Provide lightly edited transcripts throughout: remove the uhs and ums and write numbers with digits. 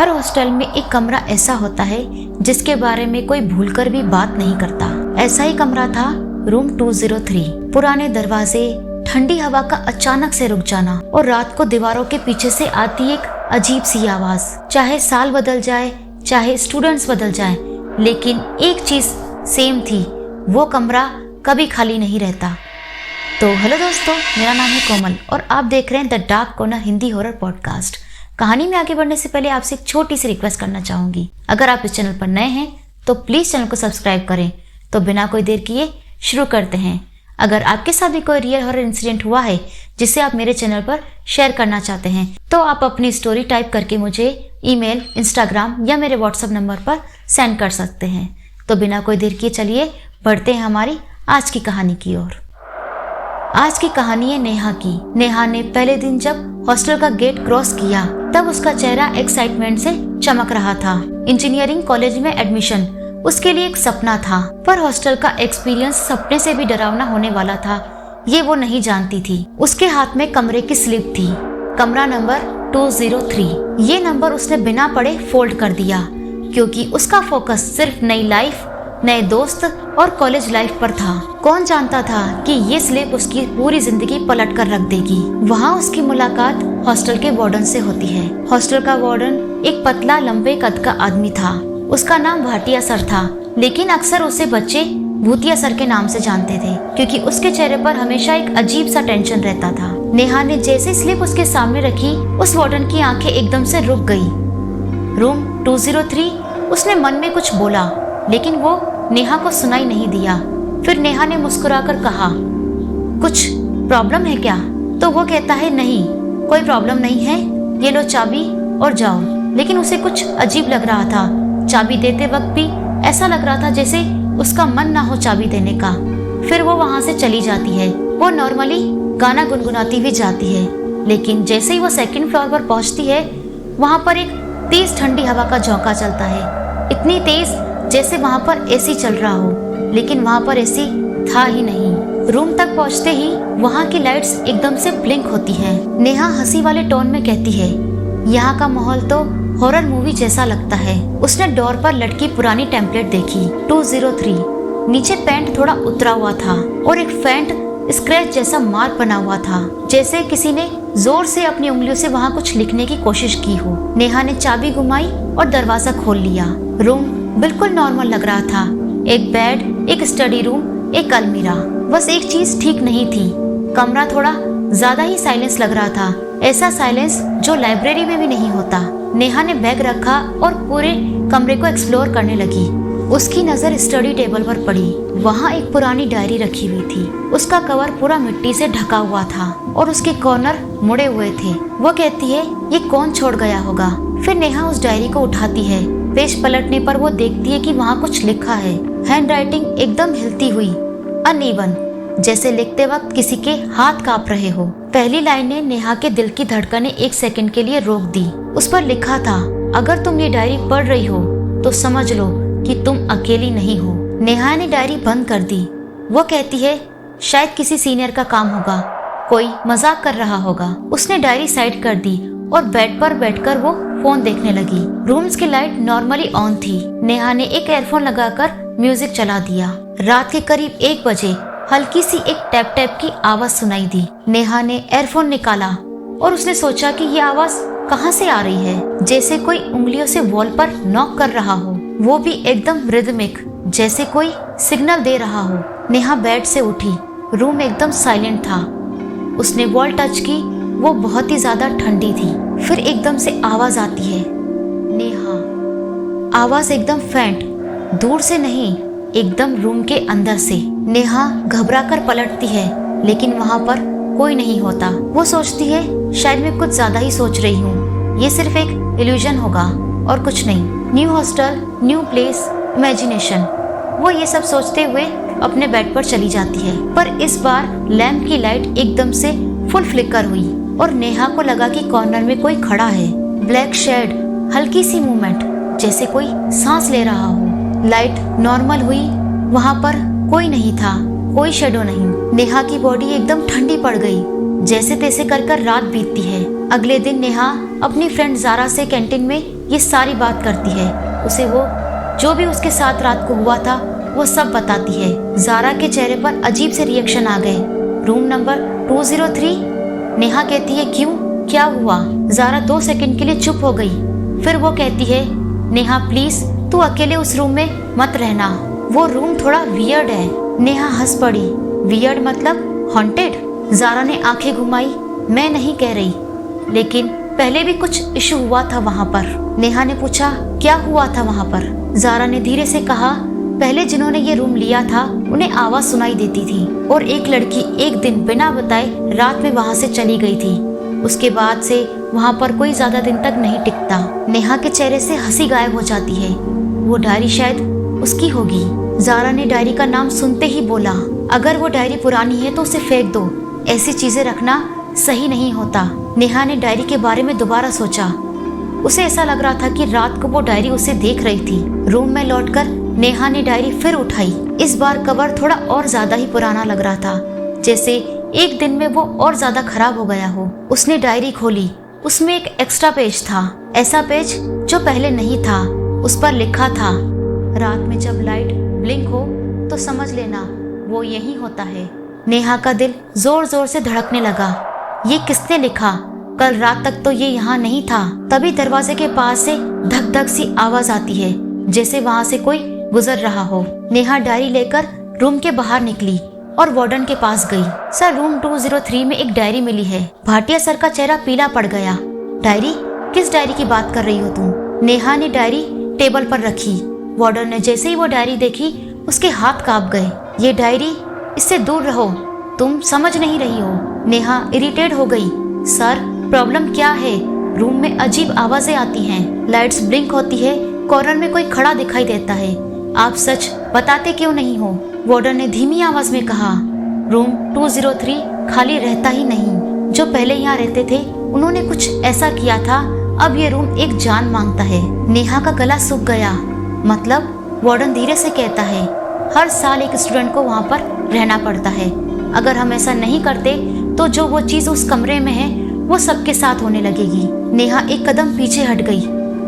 हर hostel में एक कमरा ऐसा होता है जिसके बारे में कोई भूलकर भी बात नहीं करता। ऐसा ही कमरा था रूम 203। पुराने दरवाजे, ठंडी हवा का अचानक से रुक जाना और रात को दीवारों के पीछे से आती एक अजीब सी आवाज। चाहे साल बदल जाए, चाहे स्टूडेंट्स बदल जाए, लेकिन एक चीज सेम थी, वो कमरा कभी खाली नहीं रहता। तो हेलो दोस्तों, मेरा नाम है कोमल और आप देख रहे हैं the dark corner Hindi horror podcast. कहानी में आगे बढ़ने से पहले आपसे एक छोटी सी रिक्वेस्ट करना चाहूंगी। अगर आप इस चैनल पर नए हैं तो प्लीज चैनल को सब्सक्राइब करें। तो बिना कोई देर किए शुरू करते हैं। अगर आपके साथ भी कोई रियल हॉरर इंसिडेंट हुआ है जिसे आप मेरे चैनल पर शेयर करना चाहते हैं तो आप अपनी स्टोरी टाइप करके मुझे ईमेल, इंस्टाग्राम या मेरे व्हाट्सएप नंबर पर सेंड कर सकते हैं। तो बिना कोई देर किए चलिए बढ़ते हैं हमारी आज की कहानी की ओर। आज की कहानी है नेहा की। नेहा ने पहले दिन जब हॉस्टल का गेट क्रॉस किया तब उसका चेहरा एक्साइटमेंट से चमक रहा था। इंजीनियरिंग कॉलेज में एडमिशन उसके लिए एक सपना था, पर हॉस्टल का एक्सपीरियंस सपने से भी डरावना होने वाला था, ये वो नहीं जानती थी। उसके हाथ में कमरे की स्लिप थी, कमरा नंबर 203। ये नंबर उसने बिना पढ़े फोल्ड कर दिया क्योंकि उसका फोकस सिर्फ नई लाइफ, नए दोस्त और कॉलेज लाइफ पर था। कौन जानता था कि ये स्लिप उसकी पूरी जिंदगी पलट कर रख देगी। वहाँ उसकी मुलाकात हॉस्टल के वार्डन से होती है। हॉस्टल का वार्डन एक पतला लंबे कद का आदमी था। उसका नाम भाटिया सर था, लेकिन अक्सर उसे बच्चे भूतिया सर के नाम से जानते थे क्योंकि उसके चेहरे पर हमेशा एक अजीब सा टेंशन रहता था। नेहा ने जैसे स्लिप उसके सामने रखी, उस वार्डन की आंखें एकदम से रुक गई। रूम 203, उसने मन में कुछ बोला लेकिन वो नेहा को सुनाई नहीं दिया। फिर नेहा ने मुस्कुराकर कहा, कुछ प्रॉब्लम है क्या? तो वो कहता है, नहीं कोई प्रॉब्लम नहीं है, ये लो चाबी और जाओ। लेकिन उसे कुछ अजीब लग रहा था। चाबी देते वक्त भी ऐसा लग रहा था जैसे उसका मन ना हो चाबी देने का। फिर वो वहाँ से चली जाती है। वो नॉर्मली गाना गुनगुनाती भी जाती है, लेकिन जैसे ही वो सेकंड फ्लोर पर पहुँचती है वहाँ पर एक तेज ठंडी हवा का झोंका चलता है। इतनी तेज जैसे वहाँ पर एसी चल रहा हो, लेकिन वहाँ पर एसी था ही नहीं। रूम तक पहुँचते ही वहाँ की लाइट्स एकदम से ब्लिंक होती है। नेहा हंसी वाले टोन में कहती है, यहाँ का माहौल तो हॉरर मूवी जैसा लगता है। उसने डोर पर लटकी पुरानी टेम्पलेट देखी, 203। नीचे पेंट थोड़ा उतरा हुआ था और एक फेंट स्क्रैच जैसा मार्क बना हुआ था, जैसे किसी ने जोर से अपनी उंगलियों से वहाँ कुछ लिखने की कोशिश की हो। नेहा ने चाबी घुमाई और दरवाजा खोल लिया। रूम बिल्कुल नॉर्मल लग रहा था। एक बेड, एक स्टडी रूम, एक अलमीरा। बस एक चीज ठीक नहीं थी, कमरा थोड़ा ज्यादा ही साइलेंस लग रहा था। ऐसा साइलेंस जो लाइब्रेरी में भी नहीं होता। नेहा ने बैग रखा और पूरे कमरे को एक्सप्लोर करने लगी। उसकी नजर स्टडी टेबल पर पड़ी। वहाँ एक पुरानी डायरी रखी हुई थी। उसका कवर पूरा मिट्टी से ढका हुआ था और उसके कॉर्नर मुड़े हुए थे। वो कहती है, ये कौन छोड़ गया होगा? फिर नेहा उस डायरी को उठाती है। पेज पलटने पर वो देखती है कि वहाँ कुछ लिखा है। हैंडराइटिंग एकदम हिलती हुई, अनइवन, जैसे लिखते वक्त किसी के हाथ कांप रहे हो। पहली लाइन ने नेहा के दिल की धड़कनें एक सेकंड के लिए रोक दी। उस पर लिखा था, अगर तुम ये डायरी पढ़ रही हो तो समझ लो कि तुम अकेली नहीं हो। नेहा ने डायरी बंद कर दी। वो कहती है, शायद किसी सीनियर का काम होगा, कोई मजाक कर रहा होगा। उसने डायरी साइड कर दी और बेड पर बैठकर वो फोन देखने लगी। रूम्स की लाइट नॉर्मली ऑन थी। नेहा ने एक एयरफोन लगाकर म्यूजिक चला दिया। रात के करीब 1 बजे हल्की सी एक टैप टैप की आवाज सुनाई दी। नेहा ने एयरफोन निकाला और उसने सोचा कि ये आवाज कहाँ से आ रही है, जैसे कोई उंगलियों से वॉल पर नॉक कर रहा हो, वो भी एकदम रिदमिक, जैसे कोई सिग्नल दे रहा हो। नेहा बेड से उठी। रूम एकदम साइलेंट था। उसने वॉल टच की, वो बहुत ही ज्यादा ठंडी थी। फिर एकदम से आवाज आती है, नेहा। आवाज एकदम फेंट, दूर से नहीं, एकदम रूम के अंदर से। नेहा घबराकर पलटती है, लेकिन वहाँ पर कोई नहीं होता। वो सोचती है, शायद मैं कुछ ज्यादा ही सोच रही हूँ, ये सिर्फ एक इल्यूजन होगा और कुछ नहीं। New hostel, new place, imagination. वो ये सब सोचते हुए अपने बेड पर चली जाती है। पर इस बार लैंप की लाइट एकदम से फुल फ्लिकर हुई और नेहा को लगा कि कॉर्नर में कोई खड़ा है। ब्लैक शेड, हल्की सी मूवमेंट, जैसे कोई सांस ले रहा हो। लाइट नॉर्मल हुई, वहाँ पर कोई नहीं था, कोई शेडो नहीं। नेहा की बॉडी एकदम ठंडी पड़ गई। जैसे तैसे कर रात बीतती है। अगले दिन नेहा अपनी फ्रेंड जारा से कैंटीन में ये सारी बात करती है। उसे वो जो भी उसके साथ रात को हुआ था वो सब बताती है। जारा के चेहरे पर अजीब से रिएक्शन आ गए। Room number 203? नेहा कहती है क्यों, क्या हुआ? जारा 2 सेकंड के लिए चुप हो गई। फिर वो कहती है नेहा प्लीज तू अकेले उस रूम में मत रहना, वो रूम थोड़ा वियर्ड है। नेहा हंस पड़ी। वियर्ड मतलब हॉन्टेड? जारा ने आंखें घुमाई। मैं नहीं कह रही, लेकिन पहले भी कुछ इशू हुआ था वहाँ पर। नेहा ने पूछा क्या हुआ था वहाँ पर? जारा ने धीरे से कहा पहले जिन्होंने ये रूम लिया था उन्हें आवाज सुनाई देती थी और एक लड़की एक दिन बिना बताए रात में वहाँ से चली गई थी। उसके बाद से वहाँ पर कोई ज्यादा दिन तक नहीं टिकता। नेहा के चेहरे से हंसी गायब हो जाती है। वो डायरी शायद उसकी होगी। जारा ने डायरी का नाम सुनते ही बोला अगर वो डायरी पुरानी है तो उसे फेंक दो, ऐसी चीजें रखना सही नहीं होता। नेहा ने डायरी के बारे में दोबारा सोचा। उसे ऐसा लग रहा था कि रात को वो डायरी उसे देख रही थी। रूम में लौटकर नेहा ने डायरी फिर उठाई। इस बार कवर थोड़ा और ज्यादा ही पुराना लग रहा था, जैसे एक दिन में वो और ज्यादा खराब हो गया हो। उसने डायरी खोली। उसमें एक एक्स्ट्रा पेज था, ऐसा पेज जो पहले नहीं था। उस पर लिखा था रात में जब लाइट ब्लिंक हो तो समझ लेना वो यही होता है। नेहा का दिल जोर जोर से धड़कने लगा। ये किसने लिखा? कल रात तक तो ये यहाँ नहीं था। तभी दरवाजे के पास से धक धक सी आवाज आती है, जैसे वहाँ से कोई गुजर रहा हो। नेहा डायरी लेकर रूम के बाहर निकली और वार्डन के पास गई। सर रूम 203 में एक डायरी मिली है। भाटिया सर का चेहरा पीला पड़ गया। डायरी? किस डायरी की बात कर रही हो तुम? नेहा ने डायरी टेबल पर रखी। वार्डन ने जैसे ही वो डायरी देखी उसके हाथ कांप गए। ये डायरी, इससे दूर रहो, तुम समझ नहीं रही हो। नेहा इरिटेट हो गई। सर प्रॉब्लम क्या है? रूम में अजीब आवाजें आती हैं, लाइट्स ब्लिंक होती है, कॉर्नर में कोई खड़ा दिखाई देता है। आप सच बताते क्यों नहीं हो? वार्डन ने धीमी आवाज में कहा। रूम 203 खाली रहता ही नहीं। जो पहले यहाँ रहते थे उन्होंने कुछ ऐसा किया था, अब ये रूम एक जान मांगता है। नेहा का गला सूख गया। मतलब? वार्डन धीरे से कहता है हर साल एक स्टूडेंट को वहाँ पर रहना पड़ता है। अगर हम ऐसा नहीं करते तो जो वो चीज उस कमरे में है वो सबके साथ होने लगेगी। नेहा एक कदम पीछे हट गई।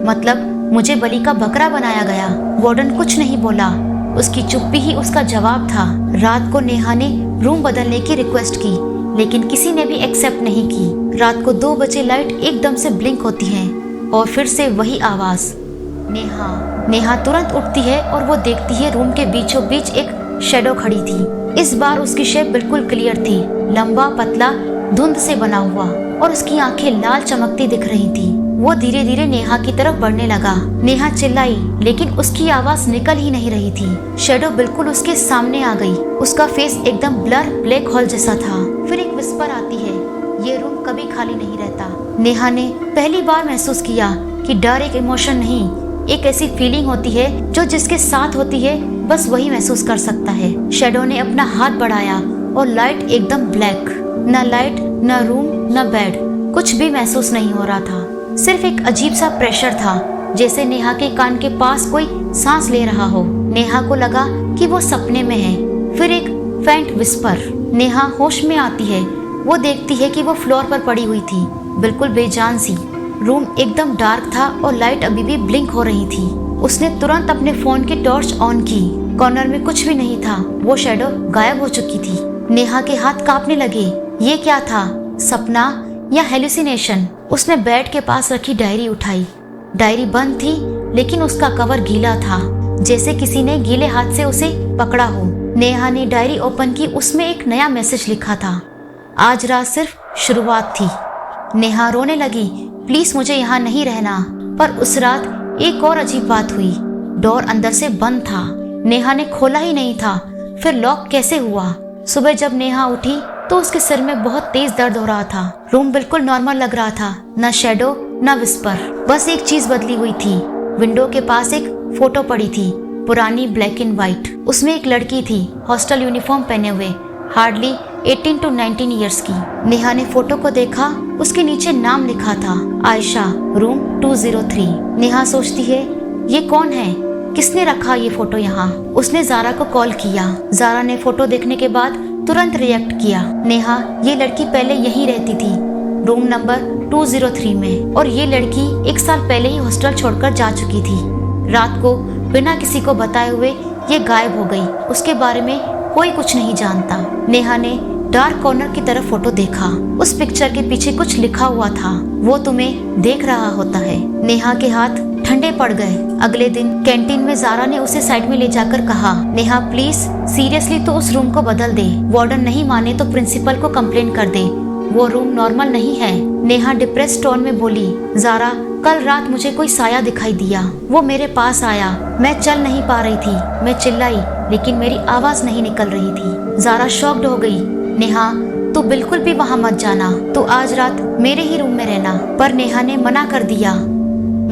मतलब मुझे बलि का बकरा बनाया गया? वार्डन कुछ नहीं बोला। उसकी चुप्पी ही उसका जवाब था। रात को नेहा ने रूम बदलने की रिक्वेस्ट की, लेकिन किसी ने भी एक्सेप्ट नहीं की। रात को 2 बजे लाइट एकदम से ब्लिंक होती है और फिर से वही आवाज, नेहा। नेहा तुरंत उठती है और वो देखती है रूम के बीचों बीच एक शेडो खड़ी थी। इस बार उसकी शेप बिल्कुल क्लियर थी, लंबा पतला धुंध से बना हुआ, और उसकी आंखें लाल चमकती दिख रही थी। वो धीरे धीरे नेहा की तरफ बढ़ने लगा। नेहा चिल्लाई, लेकिन उसकी आवाज निकल ही नहीं रही थी। शेडो बिल्कुल उसके सामने आ गई। उसका फेस एकदम ब्लर ब्लैक होल जैसा था। फिर एक विस्पर आती है, ये रूम कभी खाली नहीं रहता। नेहा ने पहली बार महसूस किया कि डर एक इमोशन नहीं, एक ऐसी फीलिंग होती है जो जिसके साथ होती है बस वही महसूस कर सकता है। शेडो ने अपना हाथ बढ़ाया और लाइट एकदम ब्लैक। न लाइट, न रूम, न बेड, कुछ भी महसूस नहीं हो रहा था। सिर्फ एक अजीब सा प्रेशर था, जैसे नेहा के कान के पास कोई सांस ले रहा हो। नेहा को लगा कि वो सपने में है। फिर एक फेंट विस्पर। नेहा होश में आती है। वो देखती है कि वो फ्लोर पर पड़ी हुई थी, बिल्कुल बेजान सी। रूम एकदम डार्क था और लाइट अभी भी ब्लिंक हो रही थी। उसने तुरंत अपने फोन की टॉर्च ऑन की। कॉर्नर में कुछ भी नहीं था, वो शेडो गायब हो चुकी थी। नेहा के हाथ कांपने लगे। ये क्या था, सपना या हेलुसिनेशन? उसने बेड के पास रखी डायरी उठाई। डायरी बंद थी, लेकिन उसका कवर गीला था, जैसे किसी ने गीले हाथ से उसे पकड़ा हो। नेहा ने डायरी ओपन की। उसमें एक नया मैसेज लिखा था, आज रात सिर्फ शुरुआत थी। नेहा रोने लगी, प्लीज मुझे यहाँ नहीं रहना। पर उस रात एक और अजीब बात हुई। डोर अंदर से बंद था। नेहा ने खोला ही नहीं था। फिर लॉक कैसे हुआ? सुबह जब नेहा उठी तो उसके सिर में बहुत तेज दर्द हो रहा था। रूम बिल्कुल नॉर्मल लग रहा था, न शेडो न विस्पर। बस एक चीज बदली हुई थी। विंडो के पास एक फोटो पड़ी थी, पुरानी ब्लैक एंड व्हाइट। उसमें एक लड़की थी, हॉस्टल यूनिफॉर्म पहने हुए, हार्डली 18 to 19 ईयर्स की। नेहा ने फोटो को देखा। उसके नीचे नाम लिखा था, आयशा, रूम 203। नेहा सोचती है, ये कौन है? किसने रखा ये फोटो यहाँ? उसने जारा को कॉल किया। जारा ने फोटो देखने के बाद तुरंत रिएक्ट किया। नेहा, ये लड़की पहले यहीं रहती थी, रूम नंबर 203 में और ये लड़की 1 साल पहले ही हॉस्टल छोड़कर जा चुकी थी। रात को बिना किसी को बताए हुए ये गायब हो गई। उसके बारे में कोई कुछ नहीं जानता। नेहा ने डार्क कॉर्नर की तरफ फोटो देखा। उस पिक्चर के पीछे कुछ लिखा हुआ था, वो तुम्हें देख रहा होता है। नेहा के हाथ ठंडे पड़ गए। अगले दिन कैंटीन में जारा ने उसे साइड में ले जाकर कहा, नेहा प्लीज सीरियसली तो उस रूम को बदल दे। वार्डन नहीं माने तो प्रिंसिपल को कंप्लेंट कर दे, वो रूम नॉर्मल नहीं है। नेहा डिप्रेस टोन में बोली, जारा कल रात मुझे कोई साया दिखाई दिया, वो मेरे पास आया। मैं चल नहीं पा रही थी। मैं चिल्लाई लेकिन मेरी आवाज नहीं निकल रही थी। जारा शॉक्ड हो गई। नेहा तू बिल्कुल भी वहाँ मत जाना, तू आज रात मेरे ही रूम में रहना। पर नेहा ने मना कर दिया।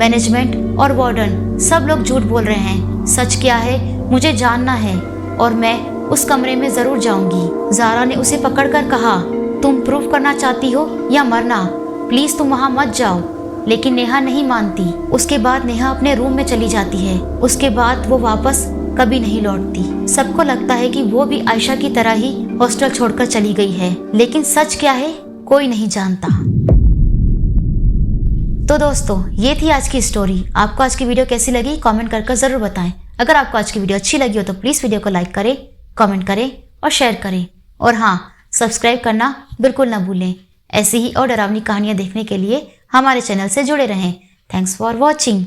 मैनेजमेंट और वार्डन सब लोग झूठ बोल रहे हैं। सच क्या है मुझे जानना है और मैं उस कमरे में जरूर जाऊंगी। जारा ने उसे पकड़कर कहा, तुम प्रूफ करना चाहती हो या मरना, प्लीज तुम वहाँ मत जाओ। लेकिन नेहा नहीं मानती। उसके बाद नेहा अपने रूम में चली जाती है। उसके बाद वो वापस कभी नहीं लौटती। सबको लगता है कि वो भी आयशा की तरह ही हॉस्टल छोड़कर चली गई है, लेकिन सच क्या है कोई नहीं जानता। तो दोस्तों ये थी आज की स्टोरी। आपको आज की वीडियो कैसी लगी कमेंट करके जरूर बताएं। अगर आपको आज की वीडियो अच्छी लगी हो तो प्लीज वीडियो को लाइक करें, कमेंट करें और शेयर करें। और हाँ, सब्सक्राइब करना बिल्कुल ना भूलें। ऐसी ही और डरावनी कहानियां देखने के लिए हमारे चैनल से जुड़े रहें। Thanks for watching.